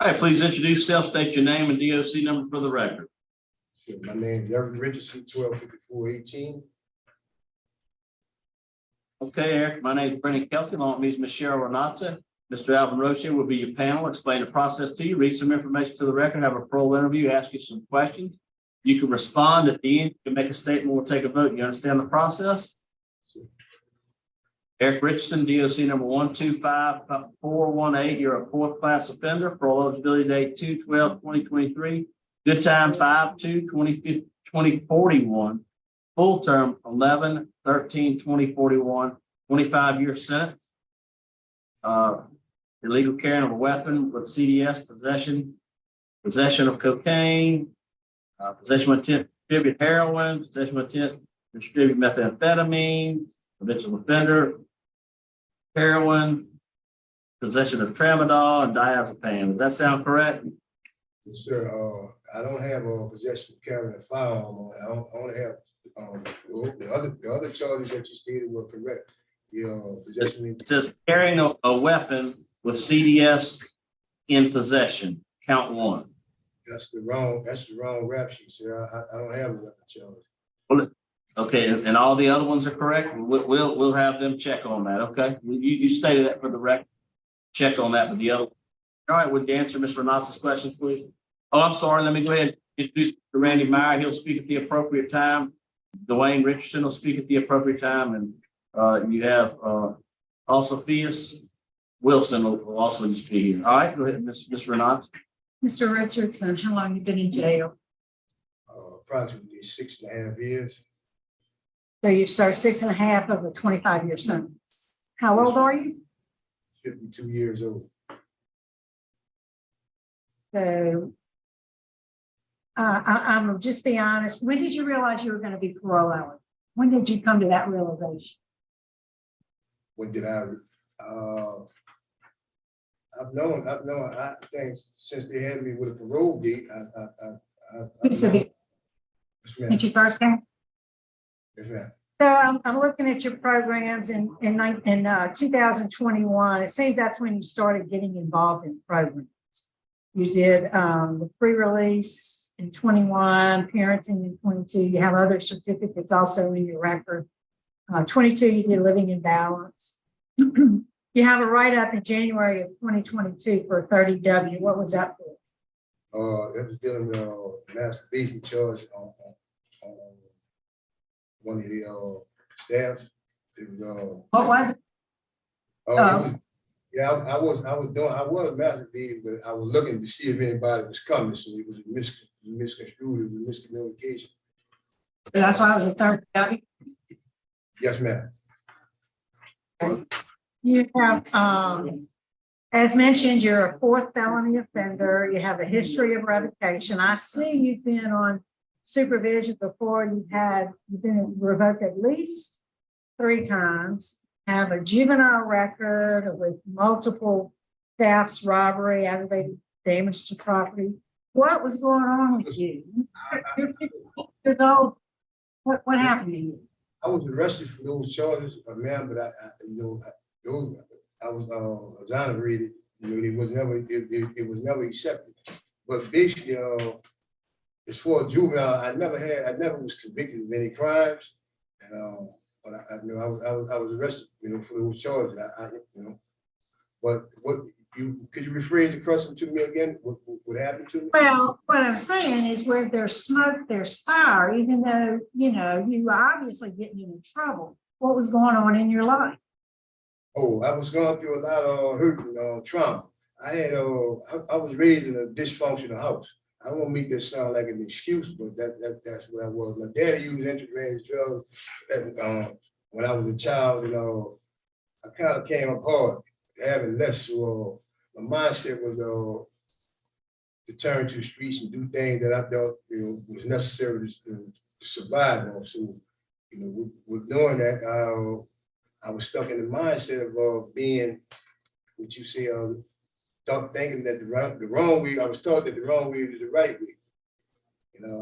All right, please introduce yourself, state your name and DOC number for the record. Sure. My name is Richardson, 125418. Okay, Eric, my name is Brendan Kelsey, along with Ms. Cheryl Renata. Mr. Alvin Roche will be your panel, explain the process to you, read some information to the record, have a parole interview, ask you some questions. You can respond at the end, you can make a statement, we'll take a vote. You understand the process? Sure. Eric Richardson, DOC number 125418. You're a fourth class offender. Parole eligibility date 2/12/2023. Good time 5/2/2041. Full term 11/13/2041. 25-year sentence. Illegal carrying of a weapon with CDS, possession of cocaine, possession with intent to distribute heroin, possession with intent to distribute methamphetamine, habitual offender, heroin, possession of tramadol, and diazepam. Does that sound correct? Yes, sir. I don't have possession of carrying a firearm. I only have the other charges that you stated were correct. Possession. It says carrying a weapon with CDS in possession. Count 1. That's the wrong rap sheet, sir. I don't have a weapon charge. Okay, and all the other ones are correct. We'll have them check on that. Okay, you stated that for the record. Check on that with the other. All right, would you answer Ms. Renata's question, please? Oh, I'm sorry. Let me go ahead and introduce Mr. Randy Meyer. He'll speak at the appropriate time. Dwayne Richardson will speak at the appropriate time, and you have also Phias Wilson will also speak here. All right, go ahead, Ms. Renata. Mr. Richardson, how long have you been in jail? Approximately 6.5 years. So you served 6.5 of a 25-year sentence. How old are you? 52 years old. So I'm just be honest. When did you realize you were going to be parole eligible? When did you come to that realization? When did I? I've known. I think since they had me with a parole date. Did you first came? Yes, ma'am. So I'm looking at your programs in 2021. It seems that's when you started getting involved in programs. You did the pre-release in 21, parenting in 22. You have other certificates also in your record. 22, you did living in balance. You have a write-up in January of 2022 for a 30W. What was that for? It was dealing with masturbation charge on one of the staff. What was it? I was masturbating, but I was looking to see if anybody was coming. So it was misconstrued. It was miscommunication. That's why I was a 30W. Yes, ma'am. You have, as mentioned, you're a 4th felony offender. You have a history of revocation. I see you've been on supervision before. You've been revoked at least 3 times. Have a juvenile record with multiple thefts, robbery, aggravated damage to property. What was going on with you? What happened to you? I was arrested for those charges, ma'am, but I was exonerated. It was never accepted. But basically, as far as juvenile, I never was convicted of any crimes, and but I was arrested, for those charges. But could you rephrase the question to me again? What happened to me? Well, what I'm saying is where there's smoke, there's fire, even though, you were obviously getting in trouble. What was going on in your life? Oh, I was going through a lot of hurt and trauma. I was raised in a dysfunctional house. I don't want to make this sound like an excuse, but that's what I was. My daddy used intravenous drugs, and when I was a child, I kind of came apart, having left. So my mindset was to turn to the streets and do things that I thought was necessary to survive. So with doing that, I was stuck in the mindset of being what you say. Thinking that the wrong way. I was taught that the wrong way was the right way.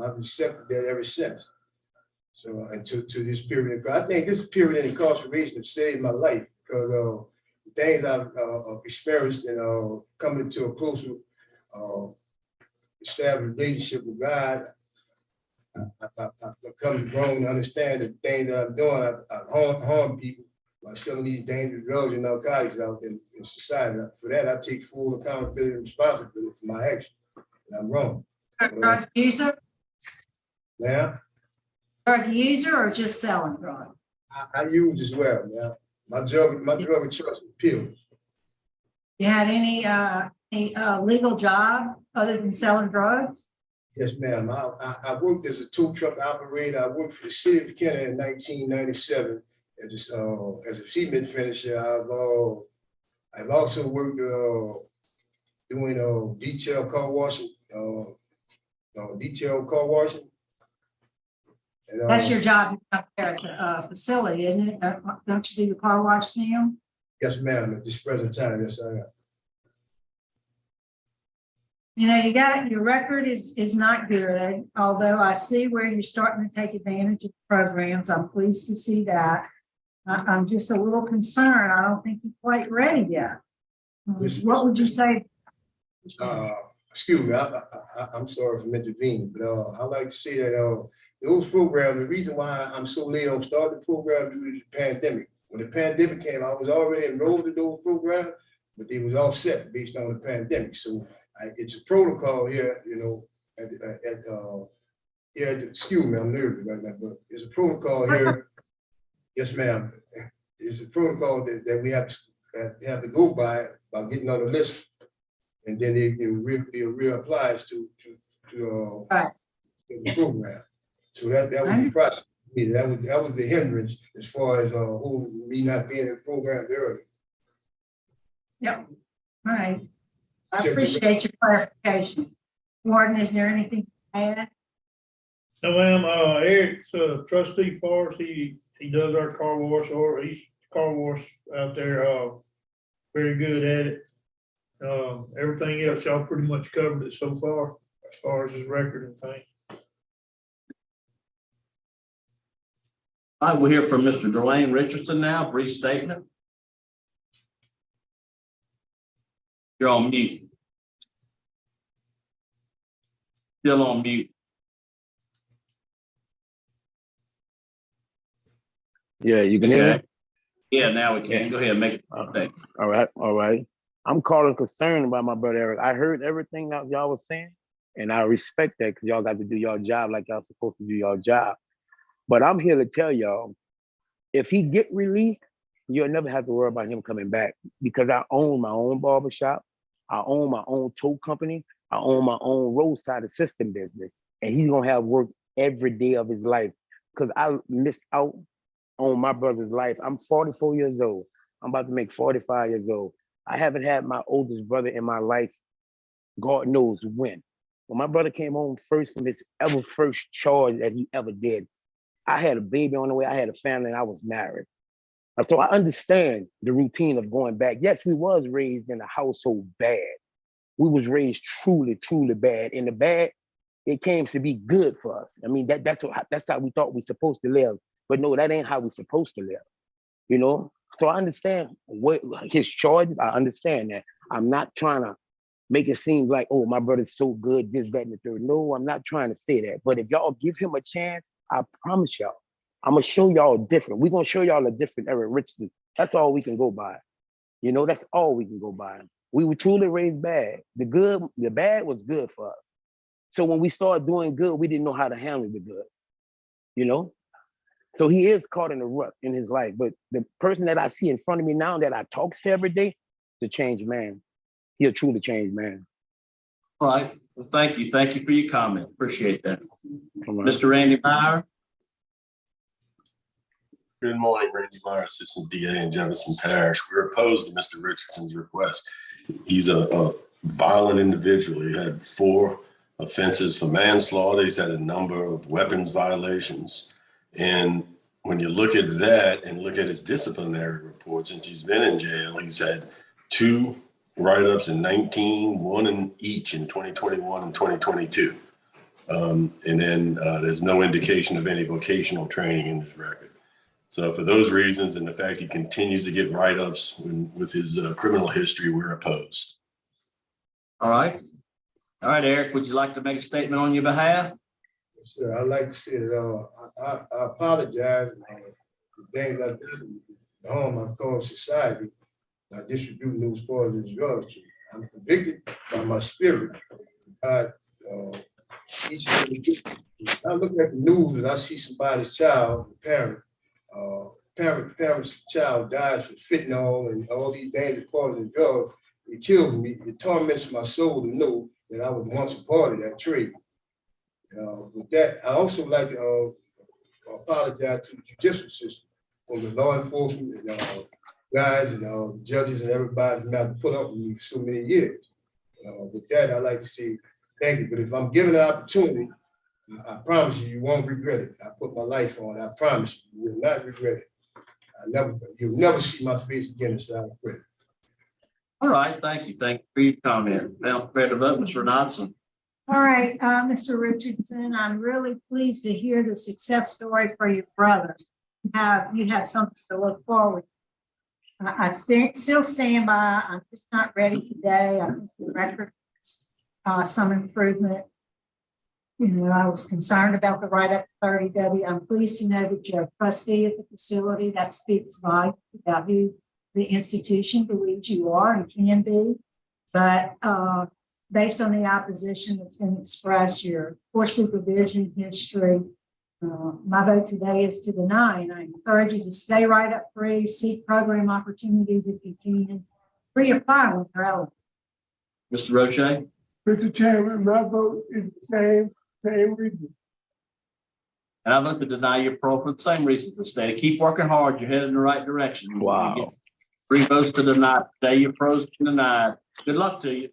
I've accepted that ever since. So until to this period, I think this period of incarceration has saved my life because the things I've experienced and coming into a closer established relationship with God. I come to grown to understand the things that I'm doing. I harm people by selling these dangerous drugs and narcotics out in society. For that, I take full accountability and responsibility for my actions. And I'm wrong. Drug user, Now, drug user or just selling drugs? I use as well. Now, my drug of choice is pills. You had any legal job other than selling drugs? Yes, ma'am. I worked as a tow truck operator. I worked for the city of Kenner in 1997 as a cement finisher. I've also worked doing detail car washing. Detail car washing. And, That's your job up there at the facility, isn't it? Don't you do your car wash now? yes, ma'am. At this present time, yes, I am. You know, your record is not good, although I see where you're starting to take advantage of programs. I'm pleased to see that. I'm just a little concerned. I don't think you're quite ready yet. What would you say? Excuse me, I'm sorry for intervening, but I like to say that those programs, the reason why I'm so late on starting the program due to the pandemic. When the pandemic came, I was already enrolled in those programs, but they was offset based on the pandemic. So it's a protocol here, you know, excuse me, I'm nervous right now, but it's a protocol here. Yes, ma'am. It's a protocol that we have to go by getting on the list, and then it reapplies to the program. So that was the process. That was the hindrance as far as me not being in the program early. Yep. All right. I appreciate your clarification. Warden, is there anything to add? No, ma'am, Eric's trustee for us. He does our car wash, or he's car wash out there, very good at it. Everything else, y'all pretty much covered it so far, as far as his record and things. All right, we'll hear from Mr. Dwayne Richardson now, brief statement. You're on mute. Still on mute. Yeah, you can hear me? Yeah, now we can. Go ahead and make it. Okay. All right. I'm calling concerned about my brother Eric. I heard everything that y'all was saying, and I respect that because y'all got to do your job like y'all supposed to do your job. But I'm here to tell y'all, if he get released, you'll never have to worry about him coming back, because I own my own barbershop. I own my own tow company. I own my own roadside assistant business, and he's gonna have work every day of his life, because I missed out on my brother's life. I'm 44 years old. I'm about to make 45 years old. I haven't had my oldest brother in my life, God knows when. When my brother came home first from his first charge that he ever did, I had a baby on the way, I had a family, and I was married. So I understand the routine of going back. Yes, we was raised in a household bad. We was raised truly, truly bad. And the bad, it came to be good for us. I mean, that's how we thought we supposed to live. But no, that ain't how we supposed to live, you know? So I understand what his charges, I understand that. I'm not trying to make it seem like, oh, my brother's so good, this, that, and the third. No, I'm not trying to say that. But if y'all give him a chance, I promise y'all, I'm gonna show y'all different. We're gonna show y'all a different Eric Richardson. That's all we can go by. You know, that's all we can go by. We were truly raised bad. The bad was good for us. So when we started doing good, we didn't know how to handle the good, you know? So he is caught in a rut in his life. But the person that I see in front of me now that I talk to every day, is a changed man. He's a truly changed man. All right. Well, thank you. Thank you for your comment. Appreciate that. Right. Mr. Randy Meyer. Good morning, Randy Meyer, Assistant DA in Jefferson Parish. We're opposed to Mr. Richardson's request. He's a violent individual. He had 4 offenses for manslaughter. He's had a number of weapons violations. And when you look at that and look at his disciplinary report, since he's been in jail, he's had 2 write-ups in 19, 1 in each in 2021 and 2022. And then there's no indication of any vocational training in his record. So for those reasons and the fact he continues to get write-ups with his criminal history, we're opposed. All right. All right, Eric, would you like to make a statement on your behalf? Sir, I'd like to say that, I apologize, the things I did, the harm I caused society by distributing those poisonous drugs. I'm convicted by my spirit. Each and every day, I look at the news and I see somebody's child, parent's child dies from fentanyl and all these dangerous poison drugs. It kills me. It torments my soul to know that I was once a part of that trade. With that, I also like to apologize to the judicial system, for the law enforcement and guys and judges and everybody who have put up with me for so many years. With that, I like to say thank you. But if I'm given an opportunity, I promise you, you won't regret it. I put my life on it. I promise you, you will not regret it. You'll never see my face again inside of prison. All right, thank you. Thank you for your comment. Now, prepared to vote, Mr. Knudsen. All right, Mr. Richardson, I'm really pleased to hear the success story for your brothers. You have something to look forward to. I still stand by. I'm just not ready today. I think the record is some improvement. You know, I was concerned about the write-up 30W. I'm pleased to know that you're a trustee at the facility. That speaks volumes about who the institution believes you are and can be. But based on the opposition that's been expressed, your poor supervision history, my vote today is to deny, and I encourage you to stay right up free, seek program opportunities if you can, reapply when they're eligible. Mr. Roche? Mr. Chairman, my vote is the same reason. And I vote to deny your parole for the same reasons as stated. Keep working hard. You're headed in the right direction. Wow. 3 votes to deny. Today your pro's been denied. Good luck to you.